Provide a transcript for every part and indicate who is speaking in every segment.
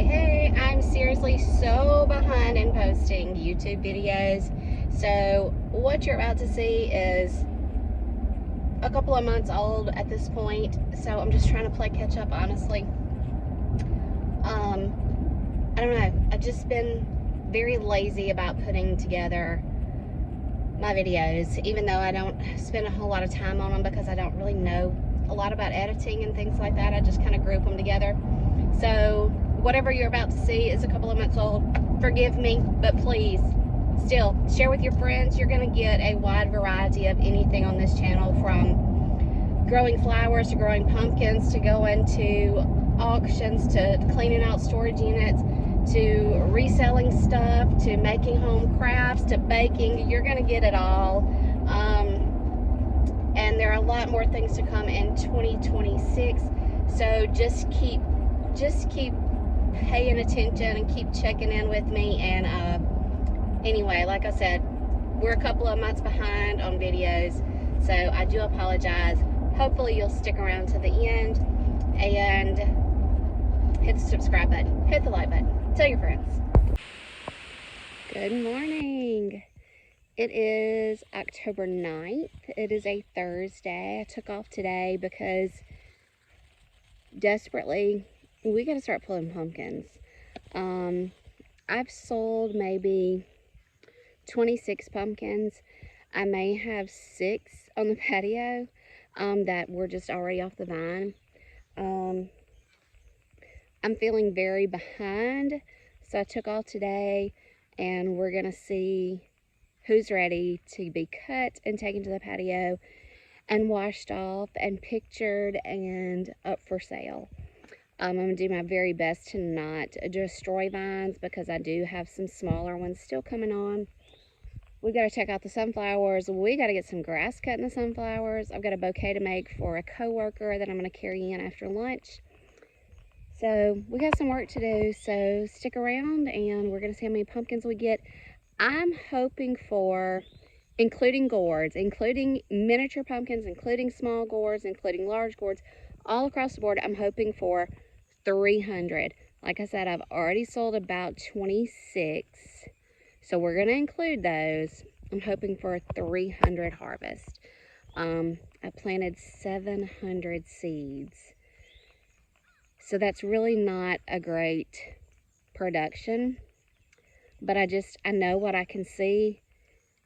Speaker 1: Hey, I'm seriously so behind in posting YouTube videos. So what you're about to see is a couple of months old at this point. So I'm just trying to play catch up, honestly. I don't know. I've just been very lazy about putting together my videos, even though I don't spend a whole lot of time on them because I don't really know a lot about editing and things like that. I just kind of group them together. So whatever you're about to see is a couple of months old. Forgive me, but please still share with your friends. You're going to get a wide variety of anything on this channel, from growing flowers to growing pumpkins to going to auctions to cleaning out storage units to reselling stuff to making home crafts to baking. You're going to get it all. And there are a lot more things to come in 2026. So just keep paying attention and keep checking in with me. And anyway, like I said, we're a couple of months behind on videos, so I do apologize. Hopefully you'll stick around to the end and hit the subscribe button, hit the like button, tell your friends. Good morning. It is October 9th. It is a Thursday. I took off today because desperately we got to start pulling pumpkins. I've sold maybe 26 pumpkins. I may have 6 on the patio that were just already off the vine. I'm feeling very behind, so I took off today and we're gonna see who's ready to be cut and taken to the patio and washed off and pictured and up for sale. I'm going to do my very best to not destroy vines because I do have some smaller ones still coming on. We got to check out the sunflowers. We got to get some grass cut in the sunflowers. I've got a bouquet to make for a coworker that I'm going to carry in after lunch. So we got some work to do, so stick around and we're going to see how many pumpkins we get. I'm hoping for, including gourds, including miniature pumpkins, including small gourds, including large gourds, all across the board, I'm hoping for 300. Like I said, I've already sold about 26, so we're going to include those. I'm hoping for a 300 harvest. I planted 700 seeds, so that's really not a great production, but I know what I can see,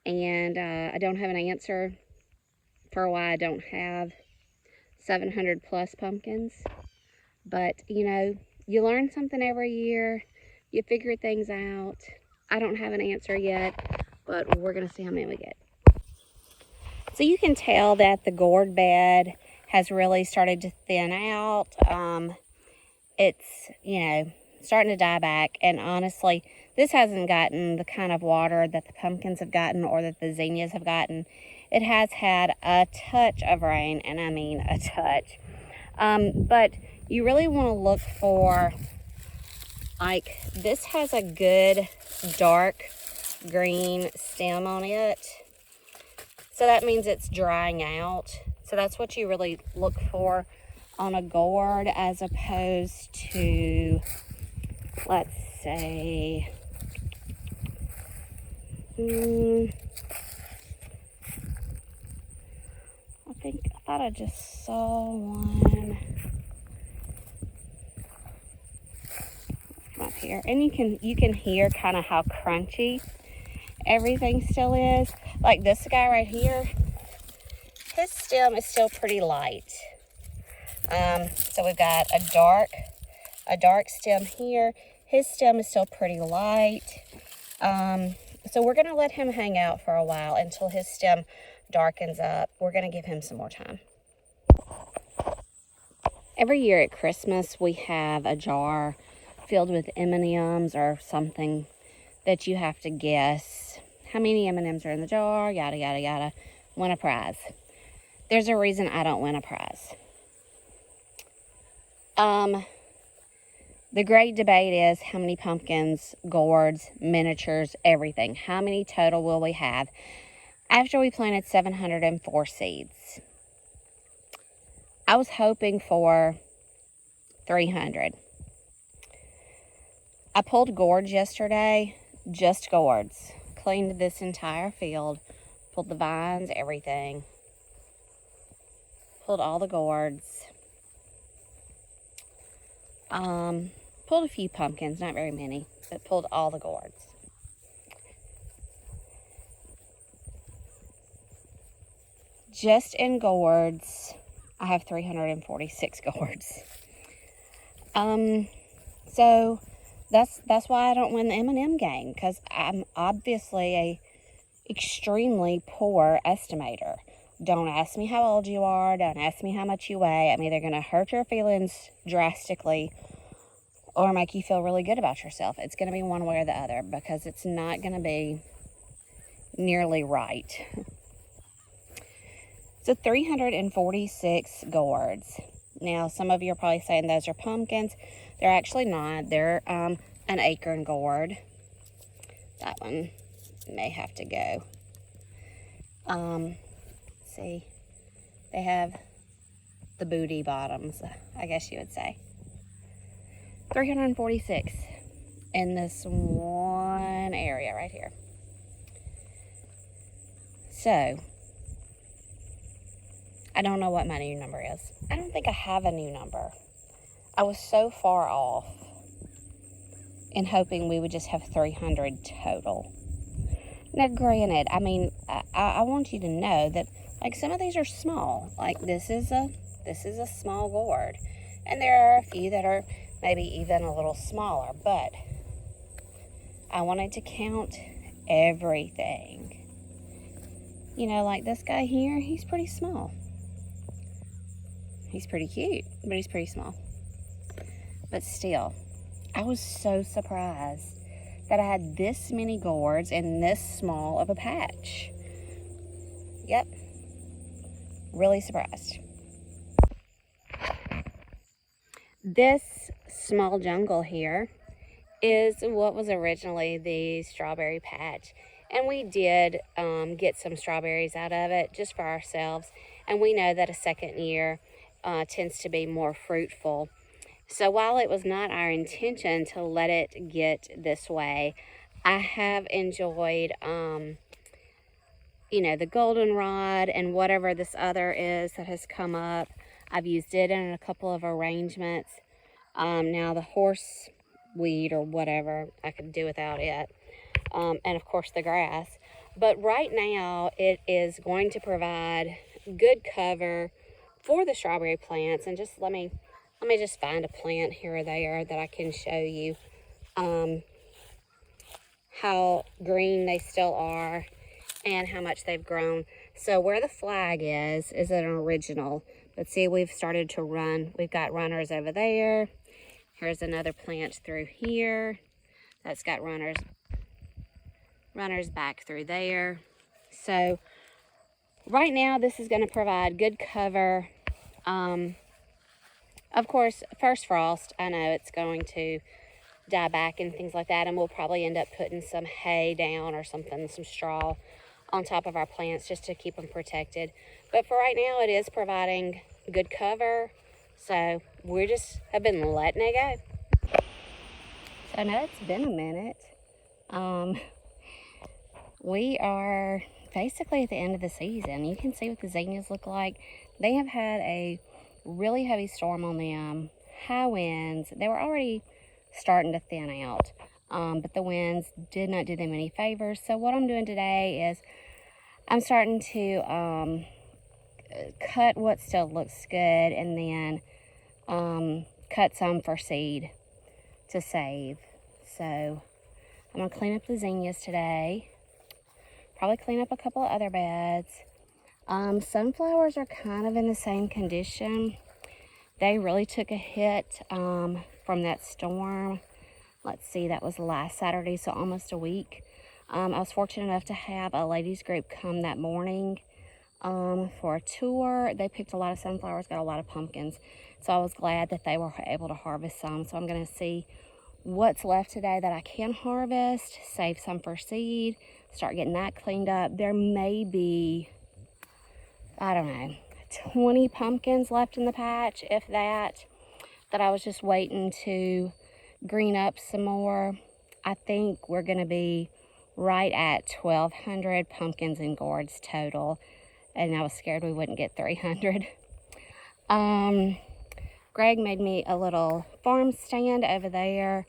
Speaker 1: and I don't have an answer for why I don't have 700 plus pumpkins. But you know, you learn something every year, you figure things out. I don't have an answer yet, but we're gonna see how many we get. So you can tell that the gourd bed has really started to thin out. It's, you know, starting to die back, and honestly, this hasn't gotten the kind of water that the pumpkins have gotten or that the zinnias have gotten. It has had a touch of rain, and I mean a touch. But you really want to look for, like, this has a good dark green stem on it, so that means it's drying out. So that's what you really look for on a gourd, as opposed to, let's say, I thought I just saw one. Come up here, and you can hear kind of how crunchy everything still is. Like this guy right here, his stem is still pretty light. So we've got a dark stem here. His stem is still pretty light. So we're going to let him hang out for a while until his stem darkens up. We're going to give him some more time. Every year at Christmas, we have a jar filled with M&Ms or something that you have to guess how many M&Ms are in the jar, yada, yada, yada. Win a prize. There's a reason I don't win a prize. The great debate is how many pumpkins, gourds, miniatures, everything. How many total will we have after we planted 704 seeds? I was hoping for 300. I pulled gourds yesterday, just gourds. Cleaned this entire field, pulled the vines, everything. Pulled all the gourds. Pulled a few pumpkins, not very many, but pulled all the gourds. Just in gourds, I have 346 gourds. So that's why I don't win the M&M game, because I'm obviously a extremely poor estimator. Don't ask me how old you are. Don't ask me how much you weigh. I'm either going to hurt your feelings drastically or make you feel really good about yourself. It's going to be one way or the other, because it's not going to be nearly right. So 346 gourds. Now, some of you are probably saying those are pumpkins. They're actually not. They're an acorn gourd. That one may have to go. See, they have the booty bottoms, I guess you would say. 346 in this one area right here. So, I don't know what my new number is. I don't think I have a new number. I was so far off in hoping we would just have 300 total. Now, granted, I mean, I want you to know that, like, some of these are small. Like, this is a small gourd. And there are a few that are maybe even a little smaller. But I wanted to count everything. You know, like this guy here, he's pretty small. He's pretty cute, but he's pretty small. But still, I was so surprised that I had this many gourds in this small of a patch. Yep, really surprised. This small jungle here is what was originally the strawberry patch. And we did get some strawberries out of it just for ourselves. And we know that a second year tends to be more fruitful. So while it was not our intention to let it get this way, I have enjoyed, you know, the goldenrod and whatever this other is that has come up. I've used it in a couple of arrangements. Now the horse weed or whatever, I could do without it. And of course the grass. But right now it is going to provide good cover for the strawberry plants. And just let me just find a plant here or there that I can show you how green they still are and how much they've grown. So where the flag is an original. But see, we've started to run. We've got runners over there. Here's another plant through here that's got runners back through there. So right now this is going to provide good cover. Of course, first frost, I know it's going to die back and things like that, and we'll probably end up putting some hay down or something, some straw on top of our plants just to keep them protected. But for right now, it is providing good cover, so we just have been letting it go. So I know it's been a minute. We are basically at the end of the season. You can see what the zinnias look like. They have had a really heavy storm on them, high winds. They were already starting to thin out, but the winds did not do them any favors. So what I'm doing today is I'm starting to cut what still looks good, and then cut some for seed to save. So I'm gonna clean up the zinnias today, probably clean up a couple of other beds. Sunflowers are kind of in the same condition. They really took a hit from that storm. Let's see, that was last Saturday, so almost a week. I was fortunate enough to have a ladies group come that morning for a tour. They picked a lot of sunflowers, got a lot of pumpkins. So I was glad that they were able to harvest some. So I'm going to see what's left today that I can harvest, save some for seed, start getting that cleaned up. There may be, I don't know, 20 pumpkins left in the patch, if that I was just waiting to green up some more. I think we're going to be right at 1,200 pumpkins and gourds total, and I was scared we wouldn't get 300. Greg made me a little farm stand over there,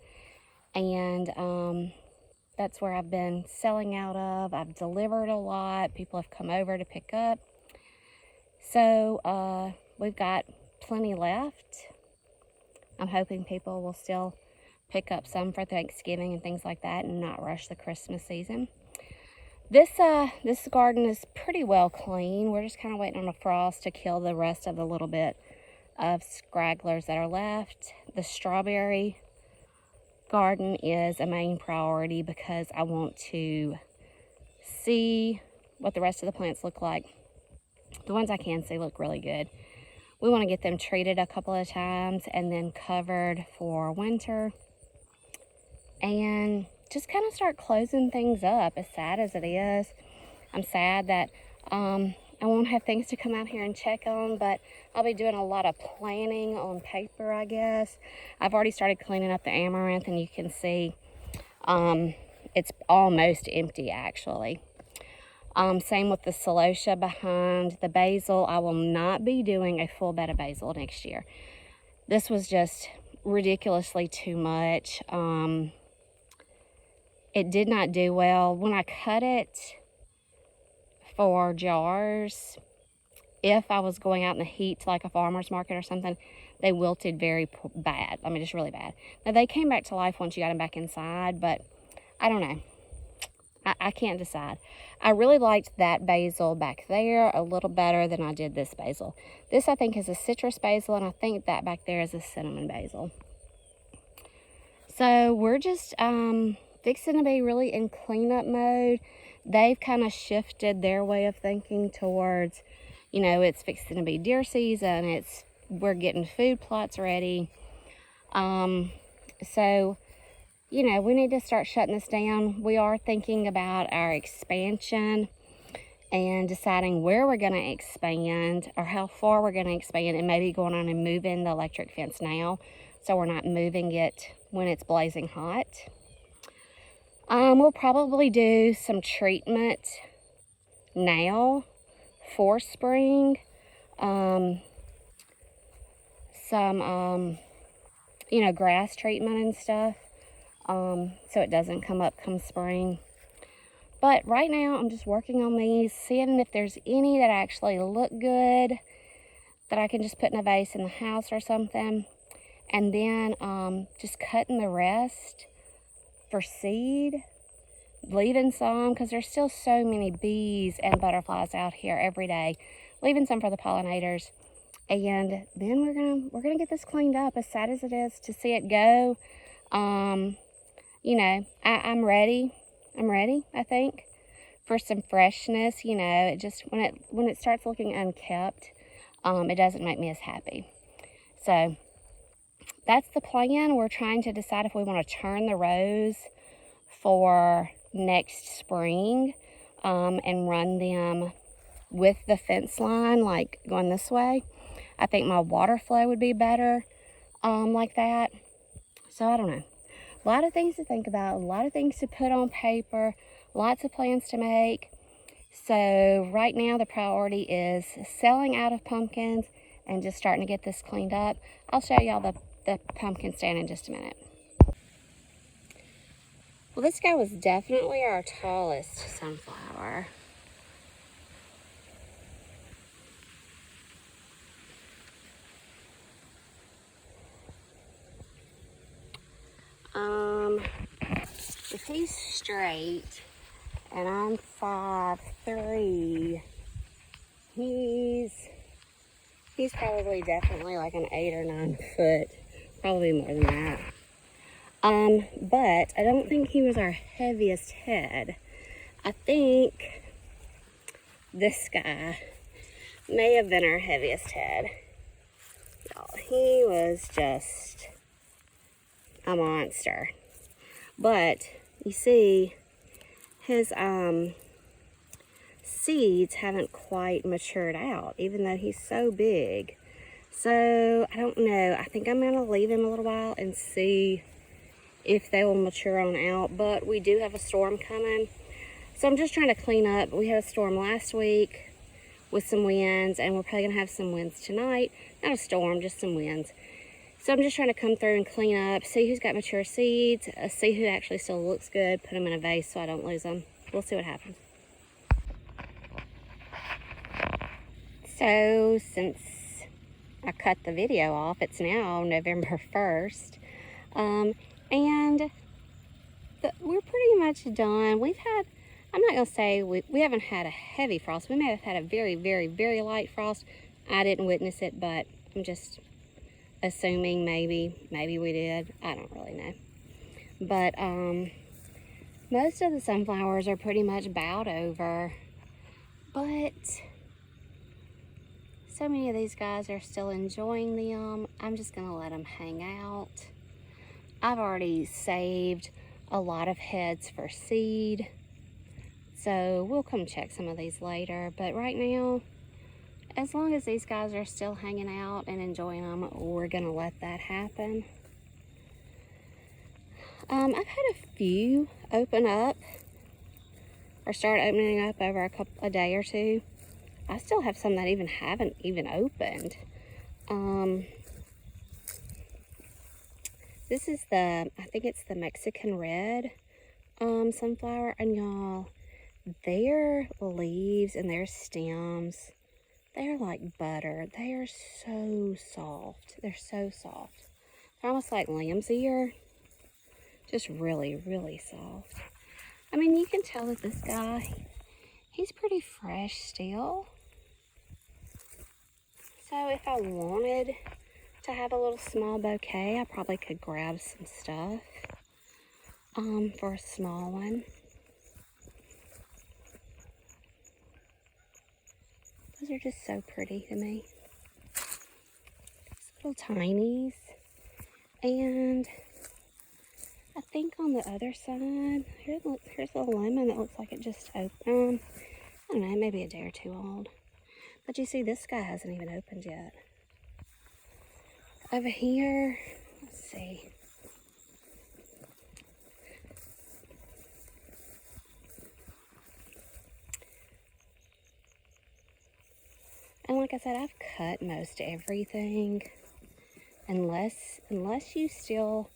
Speaker 1: and that's where I've been selling out of. I've delivered a lot. People have come over to pick up. So we've got plenty left. I'm hoping people will still pick up some for Thanksgiving and things like that and not rush the Christmas season. This garden is pretty well clean. We're just kind of waiting on a frost to kill the rest of the little bit of scragglers that are left. The strawberry garden is a main priority because I want to see what the rest of the plants look like. The ones I can see look really good. We want to get them treated a couple of times and then covered for winter, and just kind of start closing things up. As sad as it is, I'm sad that I won't have things to come out here and check on, but I'll be doing a lot of planning on paper, I guess. I've already started cleaning up the amaranth, and you can see it's almost empty actually. Same with the celosia behind the basil. I will not be doing a full bed of basil next year. This was just ridiculously too much. It did not do well. When I cut it for jars, if I was going out in the heat to like a farmer's market or something, they wilted very bad. I mean, just really bad. Now, they came back to life once you got them back inside, but I don't know. I can't decide. I really liked that basil back there a little better than I did this basil. This, I think, is a citrus basil, and I think that back there is a cinnamon basil. So we're just fixing to be really in cleanup mode. They've kind of shifted their way of thinking towards, you know, it's fixing to be deer season. We're getting food plots ready. So, you know, we need to start shutting this down. We are thinking about our expansion and deciding where we're going to expand or how far we're going to expand, and maybe going on and moving the electric fence now so we're not moving it when it's blazing hot. We'll probably do some treatment now for spring. Some, you know, grass treatment and stuff. So it doesn't come up come spring. But right now I'm just working on these, seeing if there's any that actually look good that I can just put in a vase in the house or something. And then just cutting the rest for seed, leaving some, because there's still so many bees and butterflies out here every day, leaving some for the pollinators. And then we're gonna get this cleaned up. As sad as it is to see it go, you know, I'm ready. I think, for some freshness. You know, it just when it starts looking unkept, it doesn't make me as happy. So that's the plan. We're trying to decide if we want to turn the rows for next spring, and run them with the fence line, like going this way. I think my water flow would be better like that. So I don't know. A lot of things to think about, a lot of things to put on paper, lots of plans to make. So right now the priority is selling out of pumpkins and just starting to get this cleaned up. I'll show y'all the pumpkin stand in just a minute. Well, this guy was definitely our tallest sunflower. If he's straight and I'm 5'3", he's probably definitely like an 8 or 9 foot, probably more than that. But I don't think he was our heaviest head. I think this guy may have been our heaviest head. Y'all, he was just a monster. But you see, his seeds haven't quite matured out, even though he's so big. So I don't know. I think I'm gonna leave him a little while and see if they will mature on out, but we do have a storm coming. So I'm just trying to clean up. We had a storm last week with some winds, and we're probably gonna have some winds tonight. Not a storm, just some winds. So I'm just trying to come through and clean up, see who's got mature seeds, see who actually still looks good, put them in a vase so I don't lose them. We'll see what happens. So since I cut the video off, it's now November 1st. And we're pretty much done. We've had, I'm not going to say we haven't had a heavy frost. We may have had a very, very, very light frost. I didn't witness it, but I'm just assuming maybe we did. I don't really know. But most of the sunflowers are pretty much bowed over. But so many of these guys are still enjoying them. I'm just going to let them hang out. I've already saved a lot of heads for seed, so we'll come check some of these later. But right now, as long as these guys are still hanging out and enjoying them, we're gonna let that happen. I've had a few open up or start opening up over a day or two. I still have some that haven't even opened. This is I think it's the Mexican red sunflower, and y'all, their leaves and their stems, they're like butter. They are so soft. They're so soft. They're almost like lamb's ear. Just really, really soft. I mean, you can tell that this guy, he's pretty fresh still. So if I wanted to have a little small bouquet, I probably could grab some stuff for a small one. Those are just so pretty to me. These little tinies. And I think on the other side, here's a lemon that looks like it just opened. I don't know, maybe a day or two old. But you see, this guy hasn't even opened yet. Over here, let's see. And like I said, I've cut most everything. Unless you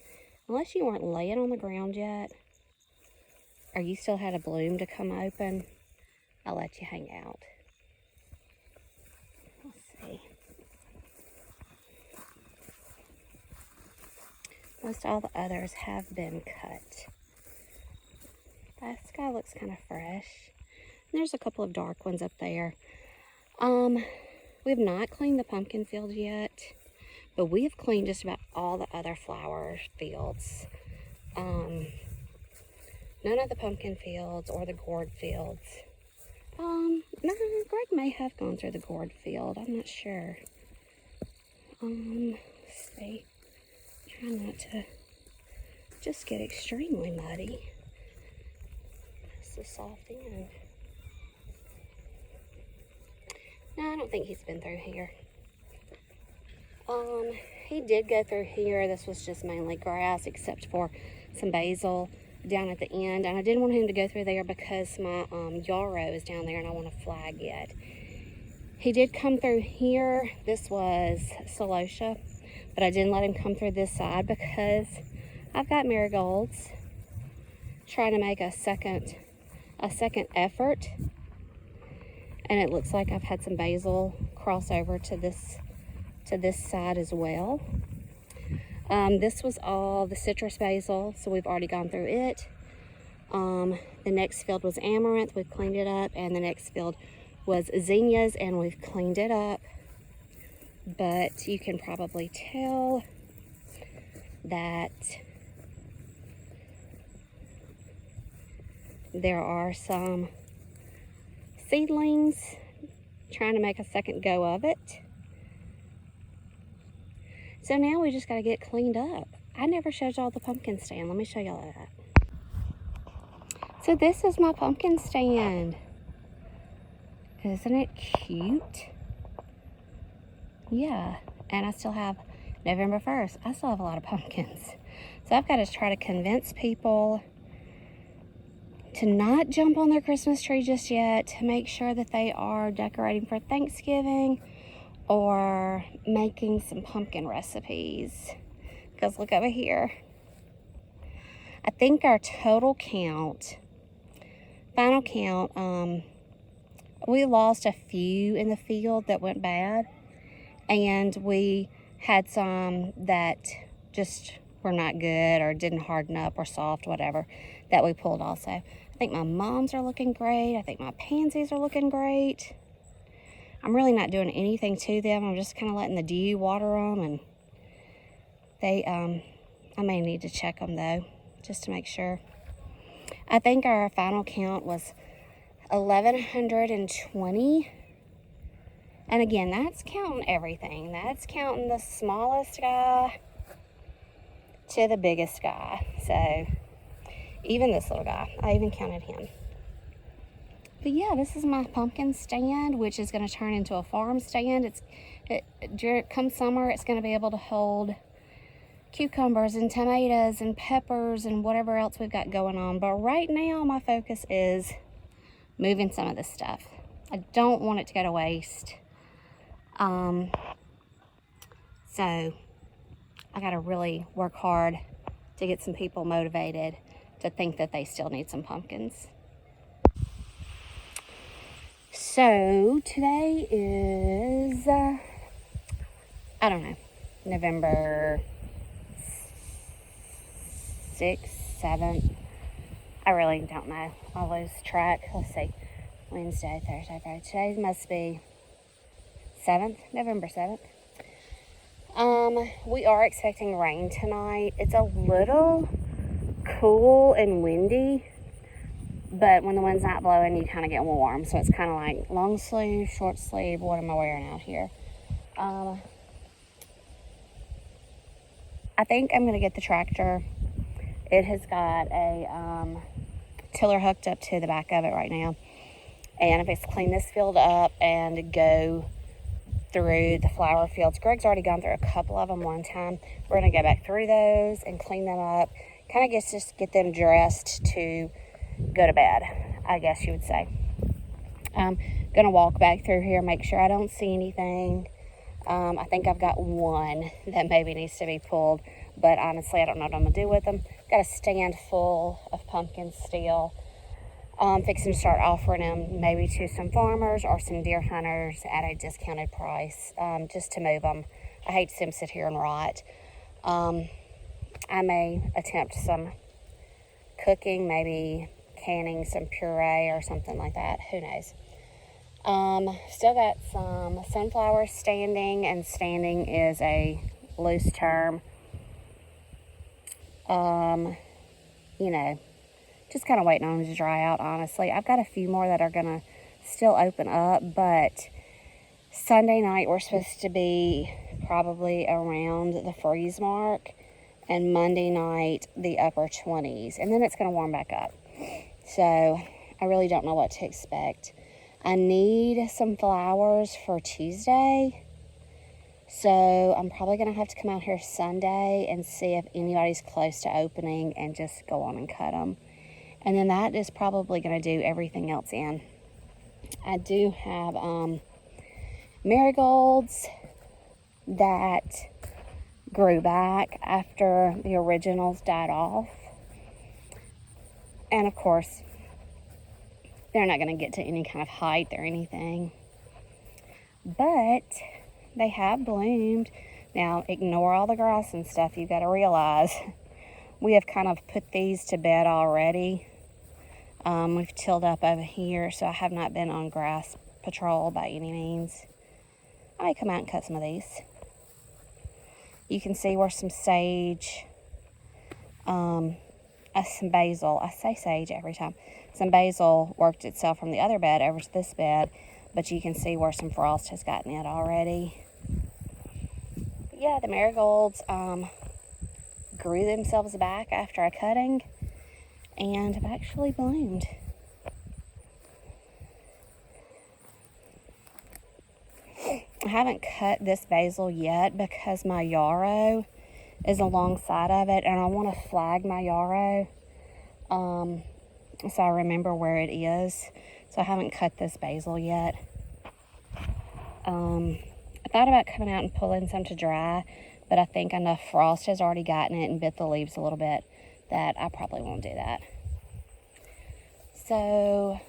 Speaker 1: weren't laying on the ground yet, or you still had a bloom to come open, I'll let you hang out. Let's see. Most all the others have been cut. This guy looks kind of fresh. And there's a couple of dark ones up there. We've not cleaned the pumpkin field yet, but we have cleaned just about all the other flower fields. None of the pumpkin fields or the gourd fields. No, Greg may have gone through the gourd field. I'm not sure. Let's see. Try not to just get extremely muddy. That's the soft end. No, I don't think he's been through here. He did go through here. This was just mainly grass, except for some basil down at the end. And I didn't want him to go through there because my yarrow is down there and I want to flag it. He did come through here. This was celosia, but I didn't let him come through this side because I've got marigolds. Trying to make a second effort. And it looks like I've had some basil cross over to this side as well. This was all the citrus basil, so we've already gone through it. The next field was amaranth, we've cleaned it up, and the next field was zinnias, and we've cleaned it up. But you can probably tell that there are some seedlings trying to make a second go of it. So now we just got to get cleaned up. I never showed y'all the pumpkin stand. Let me show y'all that. So this is my pumpkin stand. Isn't it cute? Yeah, and I still have November 1st. I still have a lot of pumpkins. So I've got to try to convince people to not jump on their Christmas tree just yet, to make sure that they are decorating for Thanksgiving or making some pumpkin recipes. Because look over here. I think our total count, final count, we lost a few in the field that went bad, and we had some that just were not good or didn't harden up or soft, whatever, that we pulled also. I think my mums are looking great. I think my pansies are looking great. I'm really not doing anything to them. I'm just kind of letting the dew water them, and they, I may need to check them though, just to make sure. I think our final count was 1,120. And again, that's counting everything. That's counting the smallest guy to the biggest guy. So even this little guy, I even counted him. But yeah, this is my pumpkin stand, which is going to turn into a farm stand. Come summer, it's going to be able to hold cucumbers and tomatoes and peppers and whatever else we've got going on. But right now, my focus is moving some of this stuff. I don't want it to go to waste. So I got to really work hard to get some people motivated to think that they still need some pumpkins. So today is, I don't know, November 6th, 7th. I really don't know. I lose track. Let's see. Wednesday, Thursday, Friday. Today must be 7th, November 7th. We are expecting rain tonight. It's a little cool and windy, but when the wind's not blowing, you kind of get warm. So it's kind of like long sleeve, short sleeve. What am I wearing out here? I think I'm going to get the tractor. It has got a tiller hooked up to the back of it right now. And if it's clean this field up and go through the flower fields. Greg's already gone through a couple of them one time. We're going to go back through those and clean them up. Kind of just get them dressed to go to bed, I guess you would say. I'm going to walk back through here, make sure I don't see anything. I think I've got one that maybe needs to be pulled, but honestly, I don't know what I'm going to do with them. Got a stand full of pumpkins still. Fixing to start offering them maybe to some farmers or some deer hunters at a discounted price, just to move them. I hate to see them sit here and rot. I may attempt some cooking, maybe canning some puree or something like that. Who knows? Still got some sunflowers standing, and standing is a loose term. You know, just kind of waiting on them to dry out, honestly. I've got a few more that are going to still open up, but Sunday night we're supposed to be probably around the freeze mark, and Monday night the upper 20s, and then it's going to warm back up. So I really don't know what to expect. I need some flowers for Tuesday, so I'm probably going to have to come out here Sunday and see if anybody's close to opening and just go on and cut them. And then that is probably going to do everything else in. I do have marigolds that grew back after the originals died off. And of course, they're not going to get to any kind of height or anything. But they have bloomed. Now, ignore all the grass and stuff. You've got to realize we have kind of put these to bed already. We've tilled up over here, so I have not been on grass patrol by any means. I may come out and cut some of these. You can see where some sage, some basil, I say sage every time, some basil worked itself from the other bed over to this bed, but you can see where some frost has gotten it already. But yeah, the marigolds grew themselves back after a cutting and have actually bloomed. I haven't cut this basil yet because my yarrow is alongside of it, and I want to flag my yarrow so I remember where it is. So I haven't cut this basil yet. I thought about coming out and pulling some to dry, but I think enough frost has already gotten it and bit the leaves a little bit that I probably won't do that. So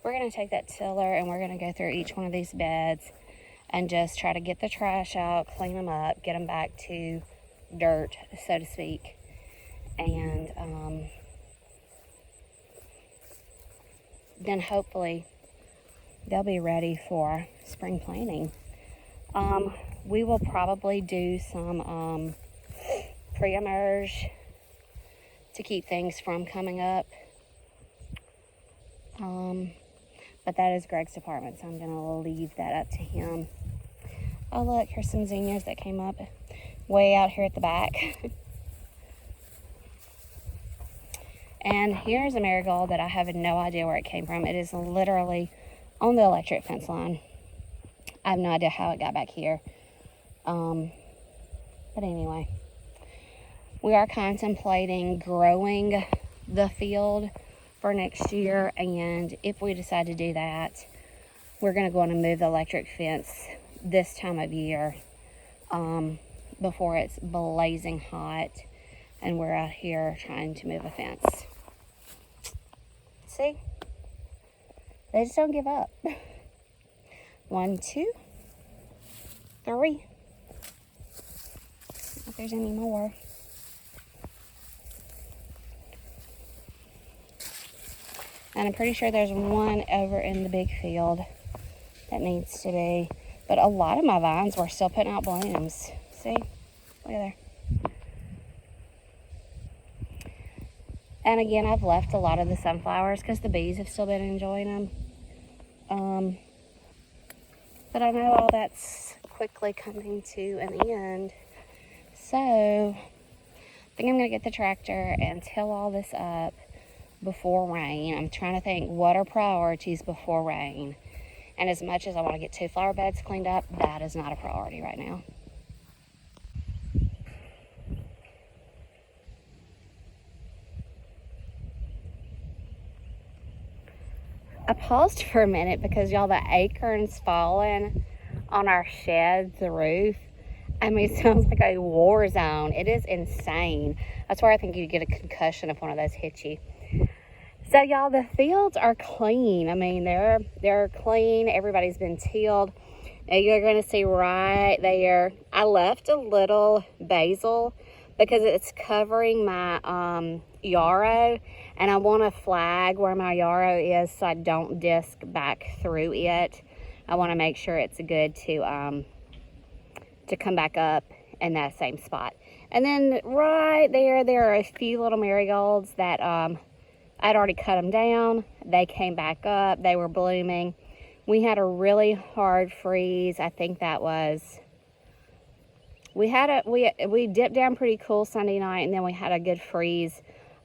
Speaker 1: we're going to take that tiller and we're going to go through each one of these beds and just try to get the trash out, clean them up, get them back to dirt, so to speak. And then hopefully they'll be ready for spring planting. We will probably do some pre-emerge to keep things from coming up. But that is Greg's department, so I'm going to leave that up to him. Oh, look, here's some zinnias that came up way out here at the back. And here's a marigold that I have no idea where it came from. It is literally on the electric fence line. I have no idea how it got back here. But anyway, we are contemplating growing the field for next year, and if we decide to do that, we're going to go on and move the electric fence this time of year, before it's blazing hot and we're out here trying to move a fence. See? They just don't give up. 1, 2, 3. If there's any more. And I'm pretty sure there's one over in the big field that needs to be. But a lot of my vines were still putting out blooms. See? Look at there. And again, I've left a lot of the sunflowers because the bees have still been enjoying them. But I know all that's quickly coming to an end. So, I think I'm going to get the tractor and till all this up before rain. I'm trying to think, what are priorities before rain? And as much as I want to get 2 flower beds cleaned up, that is not a priority right now. I paused for a minute because y'all, the acorns falling on our shed, the roof. I mean, it sounds like a war zone. It is insane. That's where I think you'd get a concussion if one of those hit you. So y'all, the fields are clean. I mean, they're clean. Everybody's been tilled. Now you're going to see right there, I left a little basil because it's covering my yarrow, and I want to flag where my yarrow is so I don't disc back through it. I want to make sure it's good to come back up in that same spot. And then right there are a few little marigolds that I'd already cut them down. They came back up. They were blooming. We had a really hard freeze. I think that was, we dipped down pretty cool Sunday night, and then we had a good freeze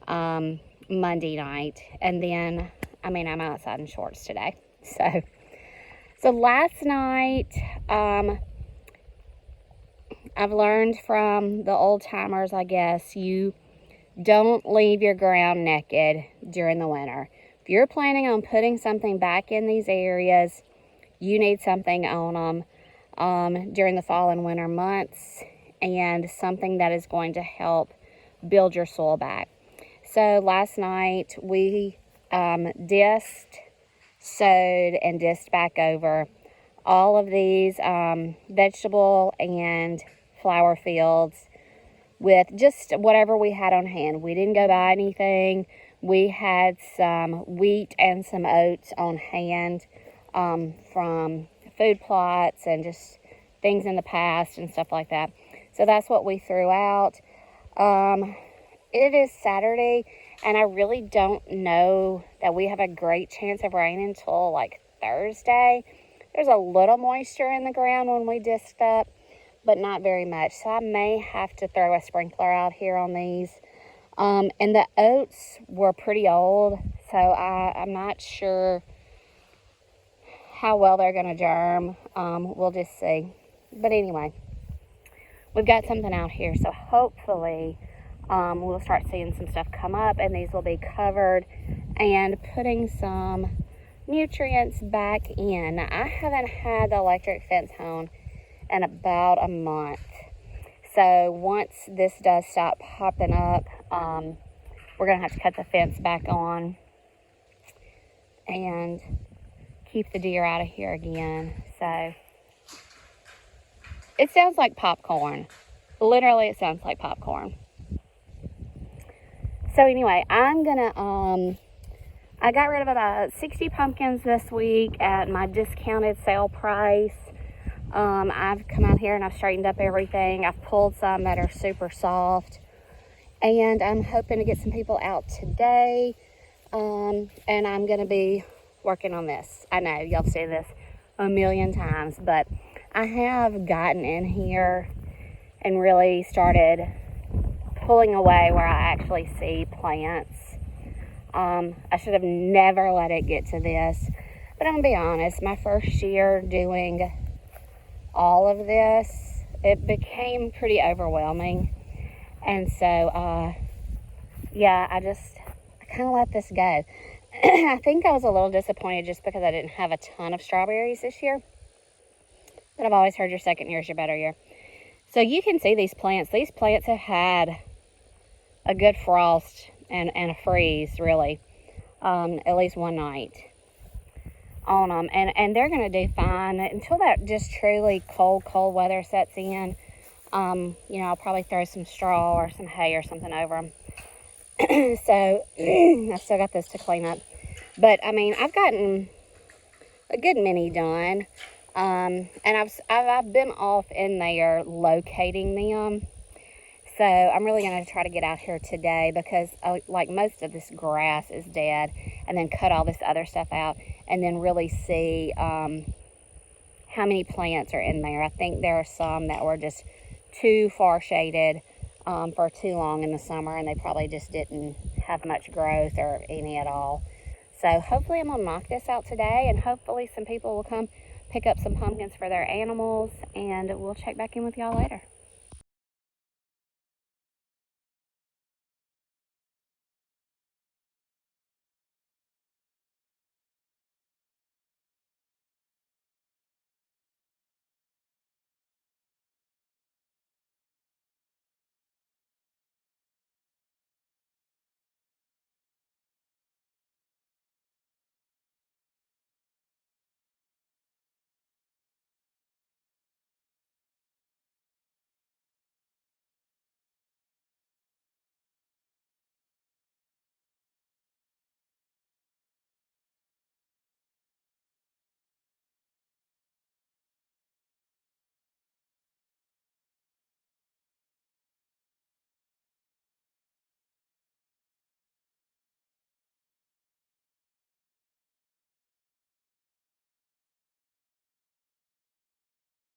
Speaker 1: Monday night. And then, I mean, I'm outside in shorts today. So last night, I've learned from the old timers, I guess, you don't leave your ground naked during the winter. If you're planning on putting something back in these areas, you need something on them during the fall and winter months, and something that is going to help build your soil back. So last night we disked, sowed, and disked back over all of these vegetable and flower fields with just whatever we had on hand. We didn't go buy anything. We had some wheat and some oats on hand from food plots and just things in the past and stuff like that. So that's what we threw out. It is Saturday, and I really don't know that we have a great chance of rain until like Thursday. There's a little moisture in the ground when we disked up, but not very much. So I may have to throw a sprinkler out here on these. And the oats were pretty old, so I'm not sure how well they're going to germ. We'll just see. But anyway, we've got something out here. So hopefully we'll start seeing some stuff come up, and these will be covered and putting some nutrients back in. Now, I haven't had the electric fence hone in about a month. So once this does stop popping up, we're going to have to cut the fence back on and keep the deer out of here again. So it sounds like popcorn. Literally, it sounds like popcorn. So anyway, I'm gonna, I got rid of about 60 pumpkins this week at my discounted sale price. I've come out here and I've straightened up everything. I've pulled some that are super soft. And I'm hoping to get some people out today. And I'm going to be working on this. I know, y'all seen this a million times. But I have gotten in here and really started pulling away where I actually see plants. I should have never let it get to this. But I'm going to be honest, my first year doing all of this, it became pretty overwhelming. And so, yeah, I kind of let this go. I think I was a little disappointed just because I didn't have a ton of strawberries this year. But I've always heard your second year is your better year. So you can see these plants. These plants have had a good frost and a freeze, really, at least one night on them. And they're going to do fine until that just truly cold weather sets in. You know, I'll probably throw some straw or some hay or something over them. So, I still got this to clean up. But, I mean, I've gotten a good many done. And I've been off in there locating them. So, I'm really going to try to get out here today because, like, most of this grass is dead. And then cut all this other stuff out. And then really see how many plants are in there. I think there are some that were just too far shaded for too long in the summer, and they probably just didn't have much growth or any at all. So hopefully I'm gonna knock this out today, and hopefully some people will come pick up some pumpkins for their animals, and we'll check back in with y'all later.